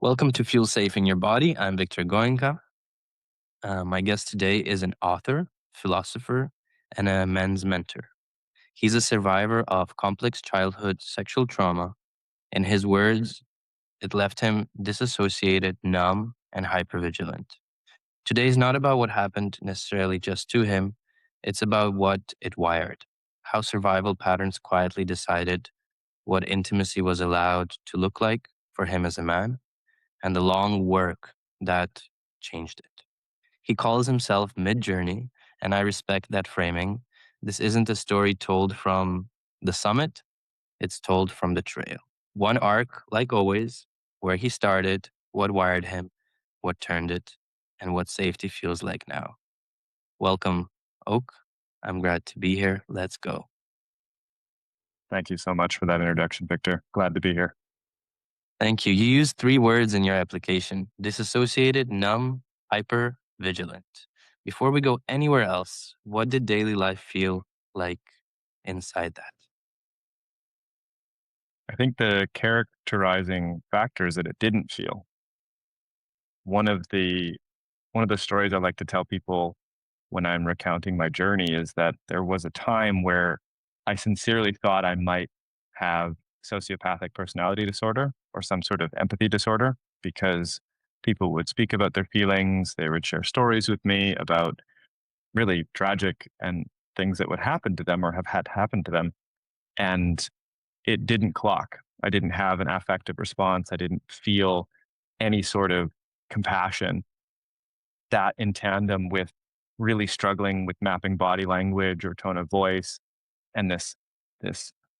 Welcome to Fuel Safe in Your Body. I'm Victor Goenka. My guest today is an author, philosopher, and a men's mentor. He's a survivor of complex childhood sexual trauma. In his words, it left him dissociated, numb, and hyper-vigilant. Today is not about what happened necessarily just to him, it's about what it wired, how survival patterns quietly decided what intimacy was allowed to look like for him as a man and the long work that changed it. He calls himself mid journey, and I respect that framing. This isn't a story told from the summit, it's told from the trail. One arc, like always, where he started, what wired him, what turned it, and what safety feels like now. Welcome, Oak. I'm glad to be here. Let's go. Thank you so much for that introduction, Victor. Glad to be here. Thank you. You used three words in your application: dissociated, numb, hyper, vigilant. Before we go anywhere else, what did daily life feel like inside that? I think the characterizing factor is that it didn't feel. One of the stories I like to tell people when I'm recounting my journey is that there was a time where I sincerely thought I might have sociopathic personality disorder or some sort of empathy disorder because people would speak about their feelings, they would share stories with me about really tragic and things that would happen to them or have had happen to them. And it didn't clock. I didn't have an affective response. I didn't feel any sort of compassion that in tandem with really struggling with mapping body language or tone of voice and this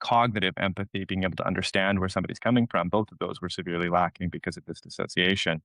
cognitive empathy, being able to understand where somebody's coming from. Both of those were severely lacking because of this dissociation.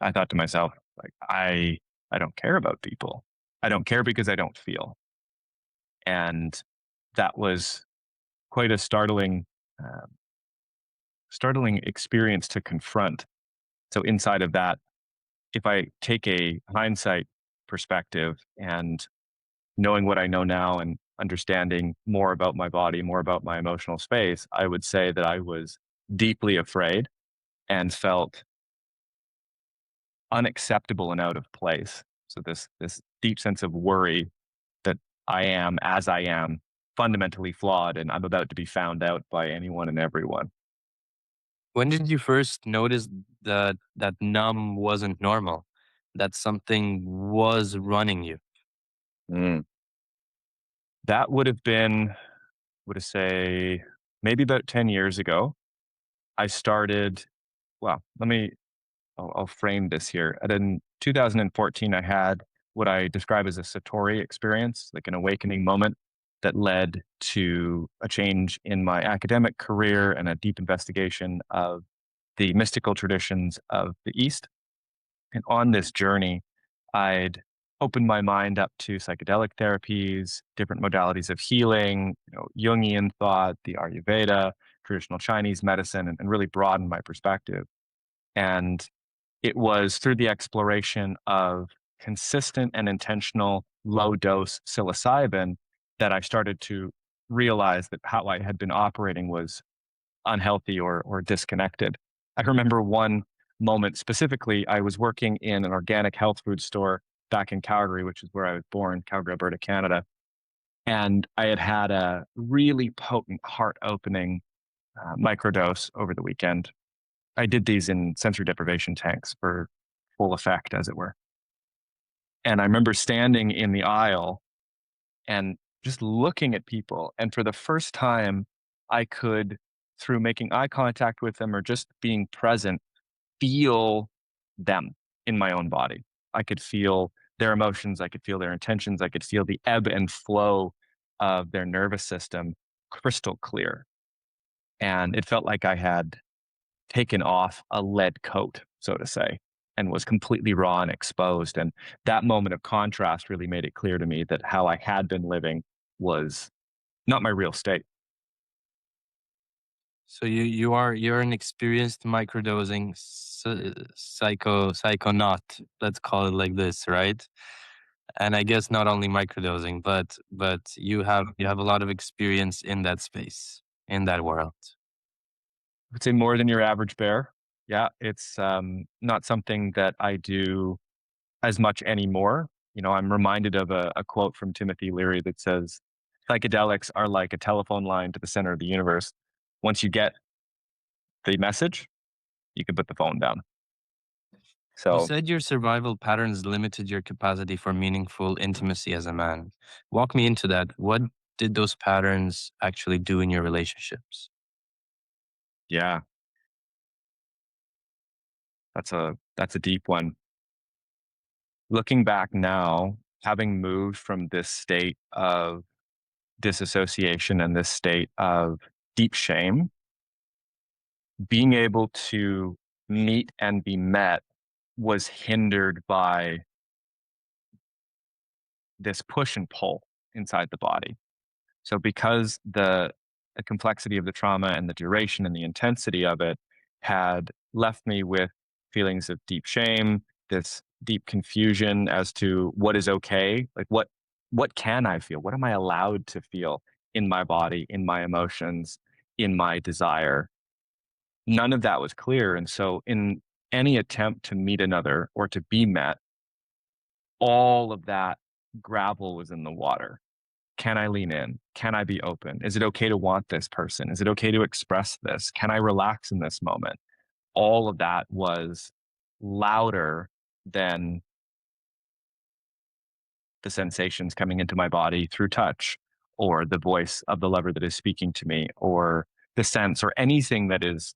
I thought to myself, like, I don't care about people. I don't care because I don't feel. And that was quite a um, startling experience to confront. So inside of that, if I take a hindsight perspective and knowing what I know now and understanding more about my body, more about my emotional space, I would say that I was deeply afraid and felt unacceptable and out of place. So this deep sense of worry that I am as I am fundamentally flawed and I'm about to be found out by anyone and everyone. When did you first notice that numb wasn't normal, that something was running you? Mm. That would have been, would I say, maybe about 10 years ago. I started, well, I'll frame this here. And in 2014, I had what I describe as a Satori experience, like an awakening moment that led to a change in my academic career and a deep investigation of the mystical traditions of the East. And on this journey, I'd opened my mind up to psychedelic therapies, different modalities of healing, Jungian thought, the Ayurveda, traditional Chinese medicine, and really broadened my perspective. And it was through the exploration of consistent and intentional low dose psilocybin that I started to realize that how I had been operating was unhealthy or disconnected. I remember one moment specifically, I was working in an organic health food store back in Calgary, which is where I was born, Calgary, Alberta, Canada. And I had had a really potent, heart opening microdose over the weekend. I did these in sensory deprivation tanks for full effect, as it were. And I remember standing in the aisle and just looking at people. And for the first time, I could, through making eye contact with them or just being present, feel them in my own body. I could feel their emotions. I could feel their intentions. I could feel the ebb and flow of their nervous system crystal clear. And it felt like I had taken off a lead coat, so to say, and was completely raw and exposed. And that moment of contrast really made it clear to me that how I had been living was not my real state. So you're an experienced microdosing psychonaut, let's call it like this, right? And I guess not only microdosing, but you have a lot of experience in that space, in that world. I would say more than your average bear. Yeah, it's not something that I do as much anymore. You know, I'm reminded of a quote from Timothy Leary that says, "Psychedelics are like a telephone line to the center of the universe. Once you get the message, you can put the phone down." You So, said your survival patterns limited your capacity for meaningful intimacy as a man. Walk me into that. What did those patterns actually do in your relationships? yeah, that's a deep one. Looking back now, having moved from this state of disassociation and this state of deep shame, being able to meet and be met was hindered by this push and pull inside the body. So because the complexity of the trauma and the duration and the intensity of it had left me with feelings of deep shame, this deep confusion as to what is okay, like what can I feel? What am I allowed to feel in my body, in my emotions, in my desire? None of that was clear. And so in any attempt to meet another or to be met, all of that gravel was in the water. Can I lean in? Can I be open? Is it okay to want this person? Is it okay to express this? Can I relax in this moment? All of that was louder than the sensations coming into my body through touch or the voice of the lover that is speaking to me or the sense or anything that is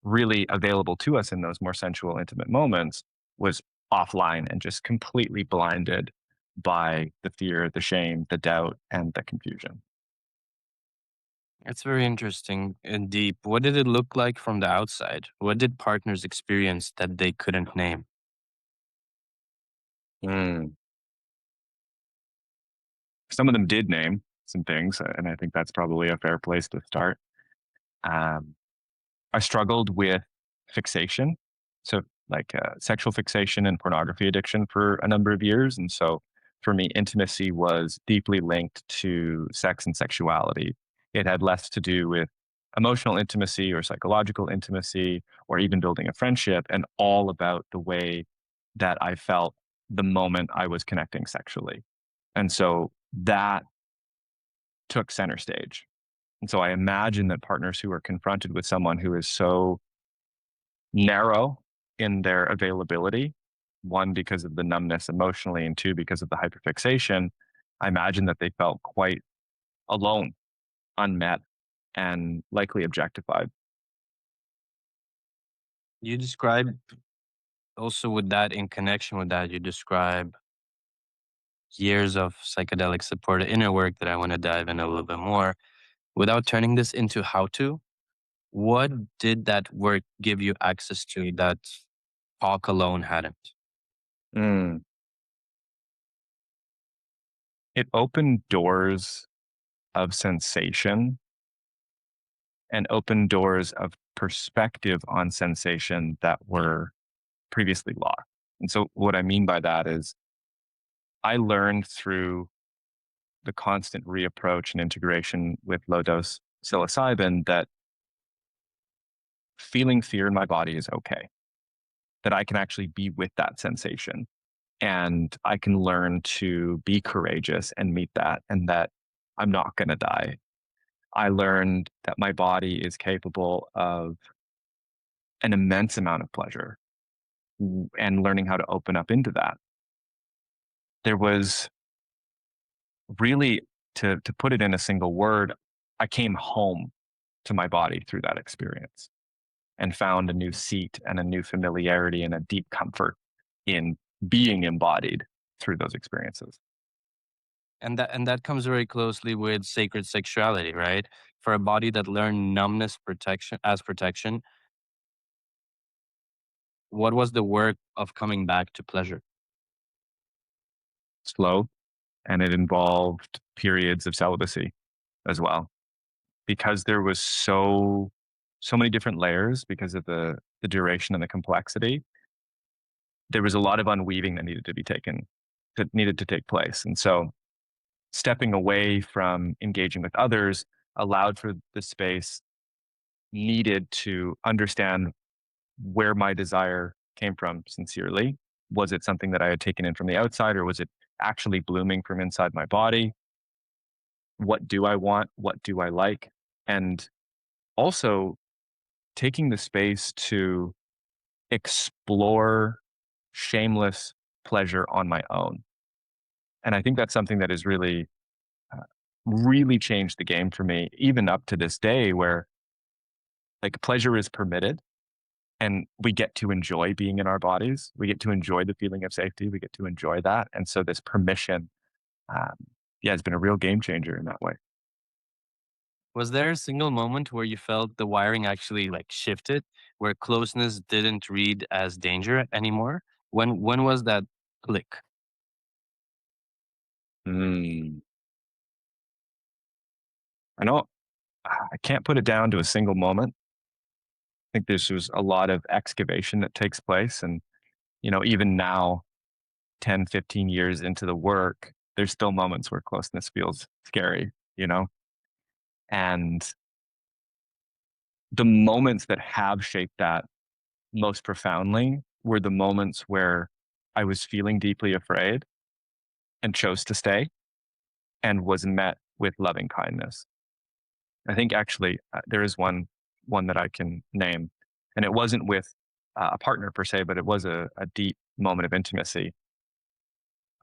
really available to us in those more sensual, intimate moments was offline and just completely blinded by the fear, the shame, the doubt, and the confusion. It's very interesting and deep. What did it look like from the outside? What did partners experience that they couldn't name? Mm. Some of them did name some things, and I think that's probably a fair place to start. Um, I struggled with fixation, so like sexual fixation and pornography addiction for a number of years, and so for me, intimacy was deeply linked to sex and sexuality. It had less to do with emotional intimacy or psychological intimacy or even building a friendship, and all about the way that I felt the moment I was connecting sexually. And so that took center stage. And so I imagine that partners who are confronted with someone who is so narrow in their availability, one, because of the numbness emotionally, and two, because of the hyperfixation, I imagine that they felt quite alone, unmet, and likely objectified. You describe also with that, in connection with that, you describe years of psychedelic supported inner work that I want to dive in a little bit more. Without turning this into how to, what did that work give you access to that talk alone hadn't? Mm. It opened doors of sensation and opened doors of perspective on sensation that were previously locked. And so, what I mean by that is, I learned through the constant reapproach and integration with low dose psilocybin that feeling fear in my body is okay, that I can actually be with that sensation and I can learn to be courageous and meet that, and that I'm not going to die. I learned that my body is capable of an immense amount of pleasure and learning how to open up into that. There was really, to put it in a single word, I came home to my body through that experience and found a new seat and a new familiarity and a deep comfort in being embodied through those experiences. And that comes very closely with sacred sexuality, right? For a body that learned numbness protection as protection, what was the work of coming back to pleasure? Slow, and it involved periods of celibacy as well, because there was so many different layers because of the duration and the complexity. There was a lot of unweaving that needed to take place. And so stepping away from engaging with others allowed for the space needed to understand where my desire came from sincerely. Was it something that I had taken in from the outside, or was it actually blooming from inside my body? What do I want? What do I like? And also taking the space to explore shameless pleasure on my own. And I think that's something that has uh, really changed the game for me, even up to this day, where like pleasure is permitted and we get to enjoy being in our bodies. We get to enjoy the feeling of safety. We get to enjoy that. And so this permission, um, yeah, it's been a real game changer in that way. Was there a single moment where you felt the wiring actually like shifted, where closeness didn't read as danger anymore? When was that click? Mm. I know I can't put it down to a single moment. I think this was a lot of excavation that takes place. And, even now, 10, 15 years into the work, there's still moments where closeness feels scary, you know? And the moments that have shaped that most profoundly were the moments where I was feeling deeply afraid and chose to stay and was met with loving kindness. I think actually there is one that I can name, and it wasn't with a partner per se, but it was a deep moment of intimacy.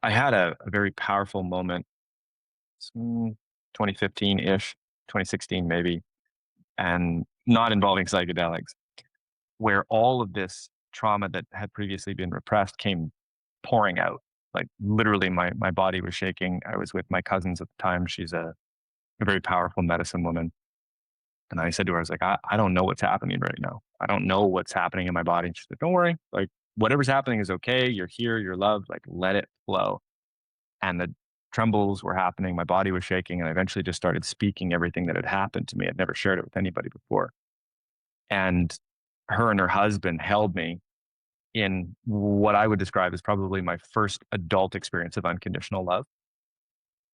I had a very powerful moment, 2015 ish, 2016 maybe, and not involving psychedelics, where all of this trauma that had previously been repressed came pouring out. Like literally, my body was shaking. I was with my cousins at the time. She's a very powerful medicine woman. And I said to her, I was like, I don't know what's happening right now. I don't know what's happening in my body. And she said, don't worry. Like, whatever's happening is okay. You're here. You're loved. Like, let it flow. And the trembles were happening. My body was shaking. And I eventually just started speaking everything that had happened to me. I'd never shared it with anybody before. And her and her husband held me in what I would describe as probably my first adult experience of unconditional love,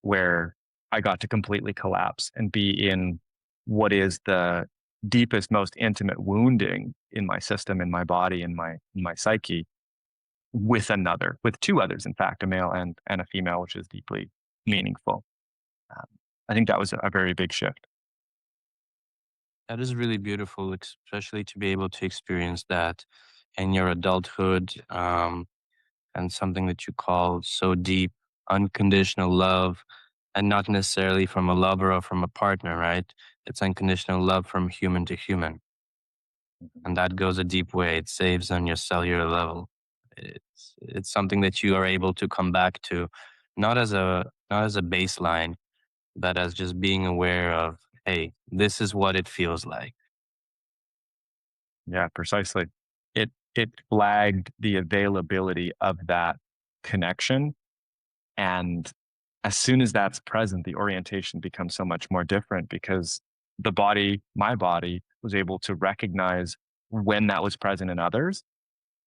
where I got to completely collapse and be in what is the deepest, most intimate wounding in my system, in my body, in my psyche, with two others, in fact, a male and a female, which is deeply meaningful. Um, I think that was a very big shift. That is really beautiful, especially to be able to experience that in your adulthood, and something that you call so deep, unconditional love, and not necessarily from a lover or from a partner, right? It's unconditional love from human to human. And that goes a deep way. It saves on your cellular level. It's something that you are able to come back to, not as a baseline, but as just being aware of, hey, this is what it feels like. Yeah, precisely. It flagged the availability of that connection. And as soon as that's present, the orientation becomes so much more different because my body was able to recognize when that was present in others.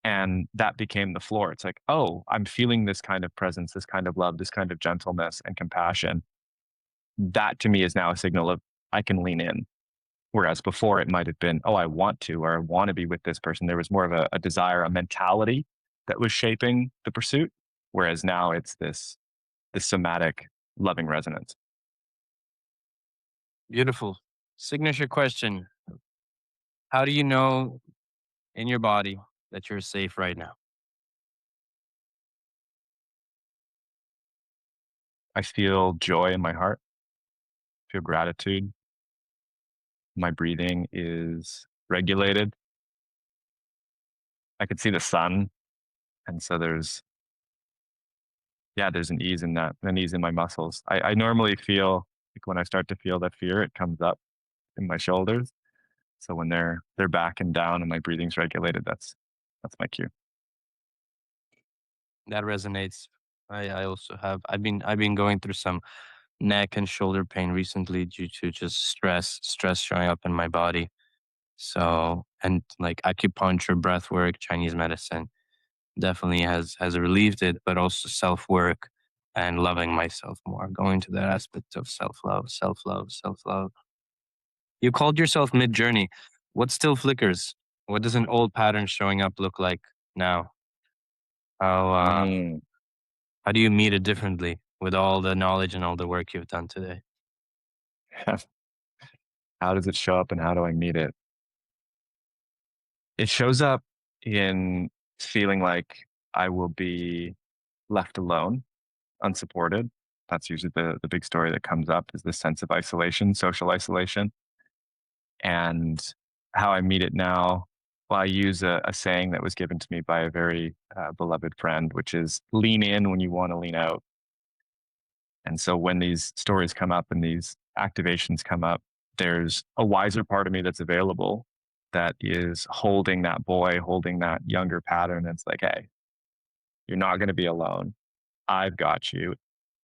And that became the floor. It's like, oh, I'm feeling this kind of presence, this kind of love, this kind of gentleness and compassion. That to me is now a signal of I can lean in. Whereas before it might have been, oh, I want to, or I want to be with this person. There was more of a desire, a mentality that was shaping the pursuit. Whereas now it's this somatic loving resonance. Beautiful. Signature question. How do you know in your body that you're safe right now? I feel joy in my heart, feel gratitude. My breathing is regulated. I could see the sun. And so there's an ease in that, an ease in my muscles. I normally feel like when I start to feel that fear, it comes up in my shoulders. So when they're back and down and my breathing's regulated, that's my cue. That resonates. I also have. I've been going through some neck and shoulder pain recently due to just stress showing up in my body. So, and like acupuncture, breath work, Chinese medicine definitely has relieved it, but also self work and loving myself more, going to that aspect of self love, self love, self love. You called yourself mid journey. What still flickers? What does an old pattern showing up look like now? How Mm. how do you meet it differently with all the knowledge and all the work you've done today? How does it show up and how do I meet it? It shows up in feeling like I will be left alone, unsupported. That's usually the big story that comes up is this sense of isolation, social isolation. And how I meet it now, well, I use a saying that was given to me by a very beloved friend, which is lean in when you want to lean out. And so when these stories come up and these activations come up, there's a wiser part of me that's available that is holding that boy, holding that younger pattern. It's like, hey, you're not going to be alone. I've got you.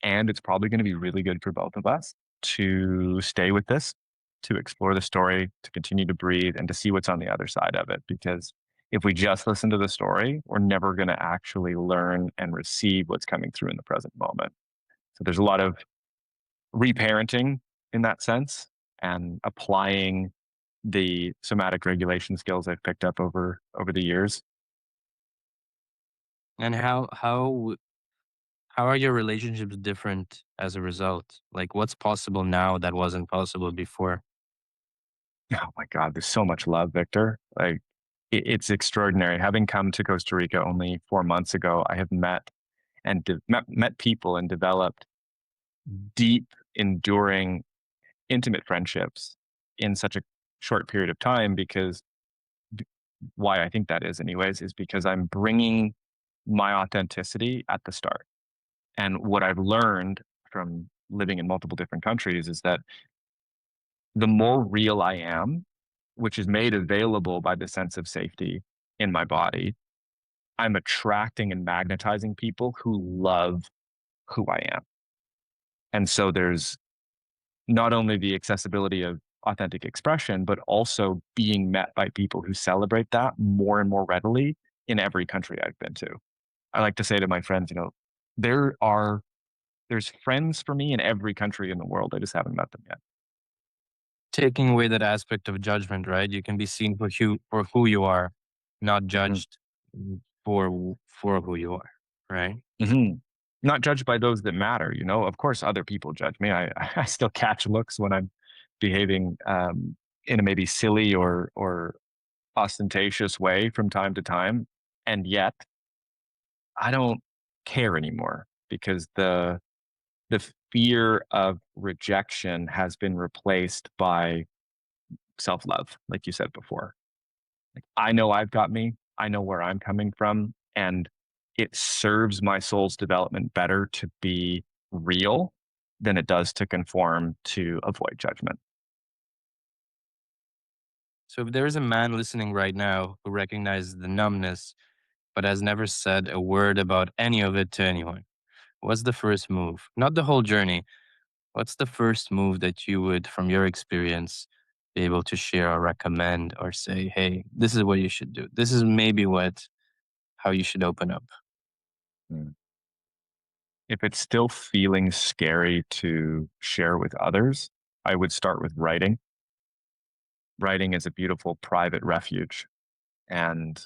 And it's probably going to be really good for both of us to stay with this, to explore the story, to continue to breathe, and to see what's on the other side of it. Because if we just listen to the story, we're never going to actually learn and receive what's coming through in the present moment. So there's a lot of reparenting in that sense and applying the somatic regulation skills I've picked up over the years. And how are your relationships different as a result? Like, what's possible now that wasn't possible before? Oh my God, there's so much love, Victor. Like it's extraordinary. Having come to Costa Rica only 4 months ago, I have met and met people and developed deep, enduring, intimate friendships in such a short period of time because b- why I think that is, anyways, is because I'm bringing my authenticity at the start. And what I've learned from living in multiple different countries is that the more real I am, which is made available by the sense of safety in my body, I'm attracting and magnetizing people who love who I am. And so there's not only the accessibility of authentic expression, but also being met by people who celebrate that more and more readily in every country I've been to. I like to say to my friends, there are there's friends for me in every country in the world. I just haven't met them yet. Taking away that aspect of judgment, right? You can be seen for who you are, not Mhm. judged for who you are, right? Mhm. Not judged by those that matter, Of course, other people judge me. I still catch looks when I'm behaving in a maybe silly or ostentatious way from time to time, and yet I don't care anymore because the fear of rejection has been replaced by self love, like you said before. Like, I know I've got me. I know where I'm coming from, and it serves my soul's development better to be real than it does to conform to avoid judgment. So if there is a man listening right now who recognizes the numbness but has never said a word about any of it to anyone, what's the first move? Not the whole journey. What's the first move that you would, from your experience, be able to share or recommend or say, hey, this is what you should do. This is maybe how you should open up. Mm. If it's still feeling scary to share with others, I would start with writing. Writing is a beautiful private refuge. And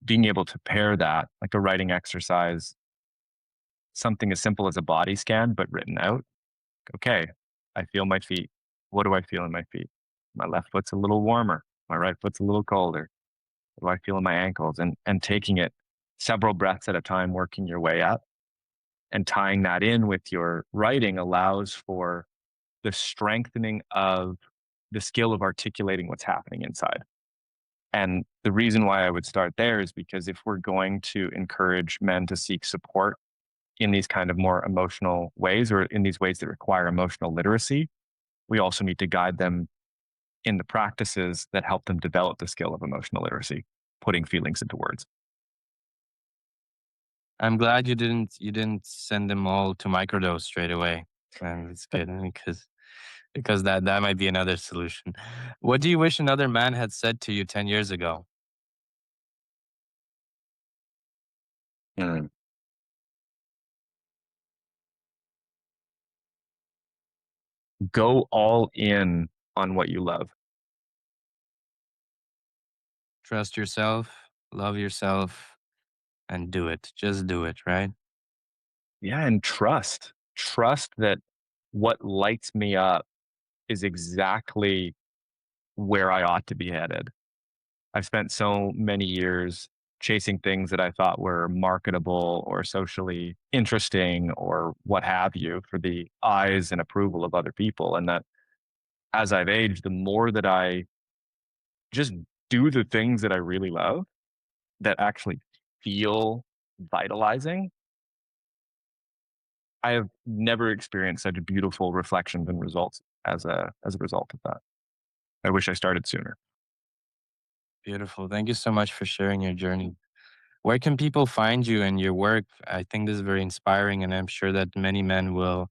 being able to pair that, like a writing exercise, something as simple as a body scan, but written out. Okay, I feel my feet. What do I feel in my feet? My left foot's a little warmer. My right foot's a little colder. What do I feel in my ankles? And taking it several breaths at a time, working your way up and tying that in with your writing allows for the strengthening of the skill of articulating what's happening inside. And the reason why I would start there is because if we're going to encourage men to seek support in these kind of more emotional ways or in these ways that require emotional literacy, we also need to guide them in the practices that help them develop the skill of emotional literacy, putting feelings into words. I'm glad you didn't send them all to microdose straight away. And it's good because that might be another solution. What do you wish another man had said to you 10 years ago? Mm. Go all in on what you love. Trust yourself, love yourself, and do it. Just do it, right? Yeah, and trust that what lights me up is exactly where I ought to be headed. I've spent so many years chasing things that I thought were marketable or socially interesting or what have you for the eyes and approval of other people. And that as I've aged, the more that I just do the things that I really love that actually feel vitalizing, I have never experienced such beautiful reflections and results as a result of that. I wish I started sooner. Beautiful. Thank you so much for sharing your journey. Where can people find you and your work? I think this is very inspiring, and I'm sure that many men will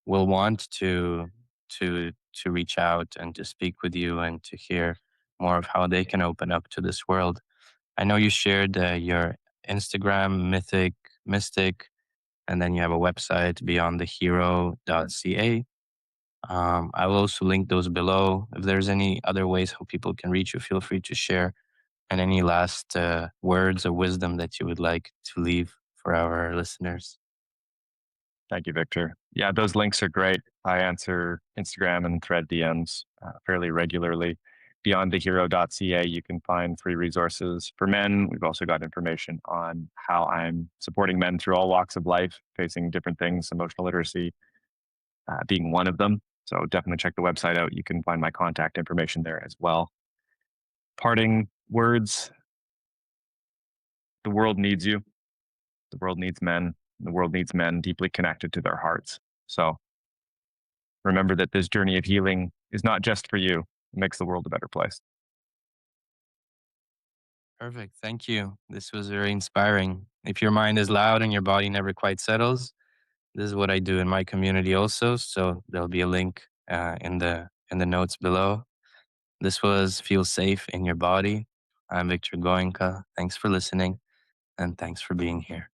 want to reach out and to speak with you and to hear more of how they can open up to this world. I know you shared your Instagram, Mythic Mystic, and then you have a website, beyondthehero.ca. I will also link those below. If there's any other ways how people can reach you, feel free to share. And any last words of wisdom that you would like to leave for our listeners? Thank you, Victor. Yeah, those links are great. I answer Instagram and thread DMs fairly regularly. Beyondthehero.ca, you can find free resources for men. We've also got information on how I'm supporting men through all walks of life, facing different things, emotional literacy being one of them. So definitely check the website out. You can find my contact information there as well. Parting words: the world needs you. The world needs men. The world needs men deeply connected to their hearts. So remember that this journey of healing is not just for you, it makes the world a better place. Perfect. Thank you. This was very inspiring. If your mind is loud and your body never quite settles, this is what I do in my community also. So there'll be a link in the notes below. This was Feel Safe in Your Body. I'm Victor Goenka. Thanks for listening and thanks for being here.